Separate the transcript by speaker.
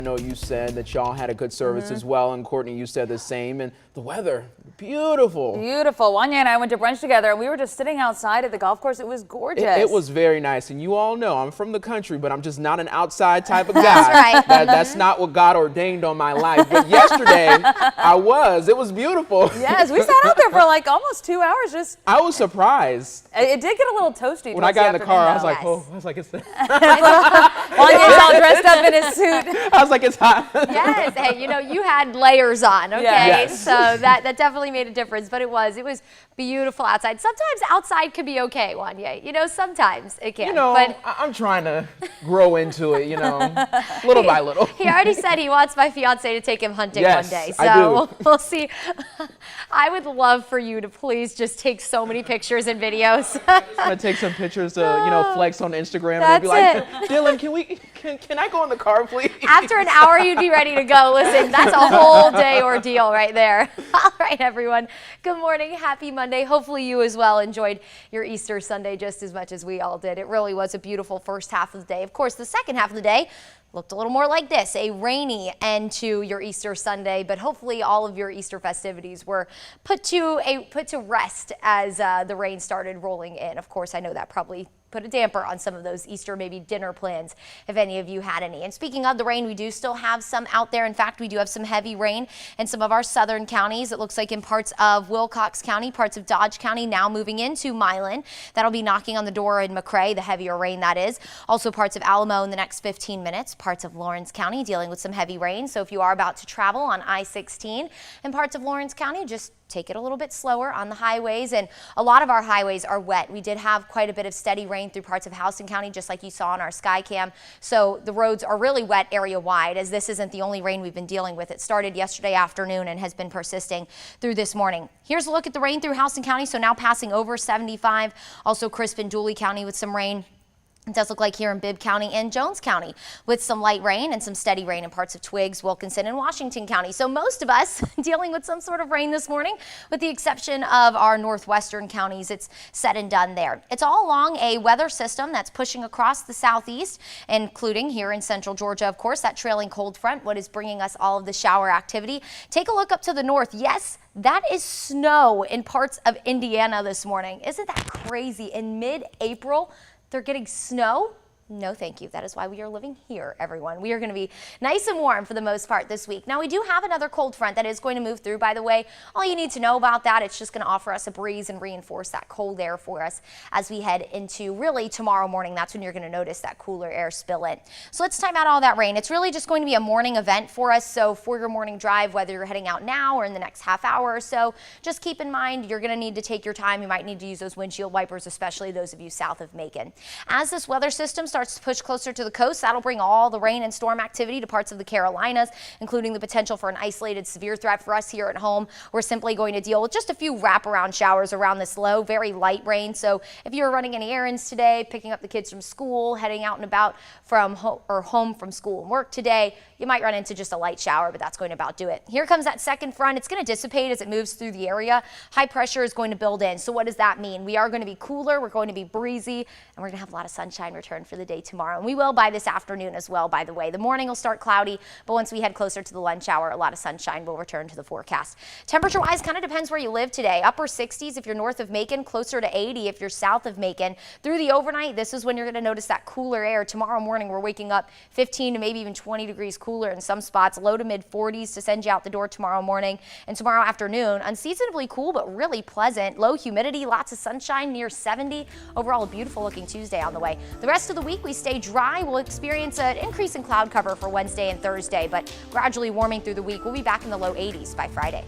Speaker 1: I know you said that y'all had a good service as well, and Courtney, you said the same, and the weather, beautiful.
Speaker 2: Beautiful. Wanya and I went to brunch together, and we were just sitting outside at the golf course. It was gorgeous.
Speaker 1: It was very nice, and you all know I'm from the country, but I'm just not an outside type of guy.
Speaker 3: That's right.
Speaker 1: That's not what God ordained on my life. But yesterday, I was. It was beautiful.
Speaker 2: Yes, we sat out there for like almost 2 hours. Just
Speaker 1: I was surprised.
Speaker 2: it did get a little toasty.
Speaker 1: When I got in the car, I was
Speaker 2: though.
Speaker 1: like, oh, I was like, it's
Speaker 2: Wanya's all dressed up in his suit.
Speaker 1: I was like, it's hot.
Speaker 3: Yes, hey, you know, you had layers on, okay?
Speaker 1: Yes.
Speaker 3: So that definitely made a difference, but it was beautiful outside. Sometimes outside could be okay, Wanya. You know, sometimes it can.
Speaker 1: You know,
Speaker 3: but
Speaker 1: I'm trying to grow into it, you know, little by little.
Speaker 3: he already said he wants my fiance to take him hunting
Speaker 1: Yes,
Speaker 3: one day.
Speaker 1: I
Speaker 3: So
Speaker 1: do.
Speaker 3: we'll see. I would love for you to please just take so many pictures and videos.
Speaker 1: I'm gonna take some pictures to, you know, flex on Instagram and be
Speaker 3: That's
Speaker 1: like, Dylan, can I go in the car, please?
Speaker 3: After an hour, you'd be ready to go. Listen, that's a whole day ordeal right there. All right, everyone. Good morning. Happy Monday. Hopefully you as well enjoyed your Easter Sunday just as much as we all did. It really was a beautiful first half of the day. Of course, the second half of the day looked a little more like this, a rainy end to your Easter Sunday, but hopefully all of your Easter festivities were put to rest as the rain started rolling in. Of course, I know that probably put a damper on some of those Easter maybe dinner plans if any of you had any. And speaking of the rain, we do still have some out there. In fact, we do have some heavy rain in some of our southern counties. It looks like in parts of Wilcox County, parts of Dodge County, now moving into Milan. That'll be knocking on the door in McRae, the heavier rain that is. Also parts of Alamo in the next 15 minutes. Parts of Lawrence County dealing with some heavy rain. So if you are about to travel on I-16 in parts of Lawrence County, just take it a little bit slower on the highways, and a lot of our highways are wet. We did have quite a bit of steady rain through parts of Houston County, just like you saw on our sky cam. So the roads are really wet area wide, as this isn't the only rain we've been dealing with. It started yesterday afternoon and has been persisting through this morning. Here's a look at the rain through Houston County. So now passing over 75, also crisp in Dooley County with some rain. It does look like here in Bibb County and Jones County with some light rain and some steady rain in parts of Twiggs, Wilkinson, and Washington County. So most of us dealing with some sort of rain this morning, with the exception of our northwestern counties. It's said and done there. It's all along a weather system that's pushing across the southeast, including here in central Georgia, of course, that trailing cold front, what is bringing us all of the shower activity. Take a look up to the north. Yes, that is snow in parts of Indiana this morning. Isn't that crazy? In mid-April, they're getting snow? No, thank you. That is why we are living here, everyone. We are going to be nice and warm for the most part this week. Now, we do have another cold front that is going to move through, by the way. All you need to know about that, it's just going to offer us a breeze and reinforce that cold air for us as we head into really tomorrow morning. That's when you're going to notice that cooler air spill in. So let's time out all that rain. It's really just going to be a morning event for us. So for your morning drive, whether you're heading out now or in the next half hour or so, just keep in mind you're going to need to take your time. You might need to use those windshield wipers, especially those of you south of Macon. As this weather system starts to push closer to the coast, that'll bring all the rain and storm activity to parts of the Carolinas, including the potential for an isolated severe threat for us here at home. We're simply going to deal with just a few wraparound showers around this low, very light rain. So if you're running any errands today, picking up the kids from school, heading out and about from home from school and work today, you might run into just a light shower, but that's going to about do it. Here comes that second front. It's going to dissipate as it moves through the area. High pressure is going to build in. So what does that mean? We are going to be cooler, we're going to be breezy, and we're going to have a lot of sunshine return for the day tomorrow. And we will by this afternoon as well, by the way. The morning will start cloudy, but once we head closer to the lunch hour, a lot of sunshine will return to the forecast. Temperature-wise, kind of depends where you live today. Upper 60s if you're north of Macon, closer to 80 if you're south of Macon. Through the overnight, this is when you're going to notice that cooler air. Tomorrow morning, we're waking up 15 to maybe even 20 degrees cooler in some spots, low to mid 40s to send you out the door tomorrow morning. And tomorrow afternoon, unseasonably cool, but really pleasant. Low humidity, lots of sunshine, near 70. Overall, a beautiful looking Tuesday on the way. The rest of the week, we stay dry. We'll experience an increase in cloud cover for Wednesday and Thursday, but gradually warming through the week. We'll be back in the low 80s by Friday.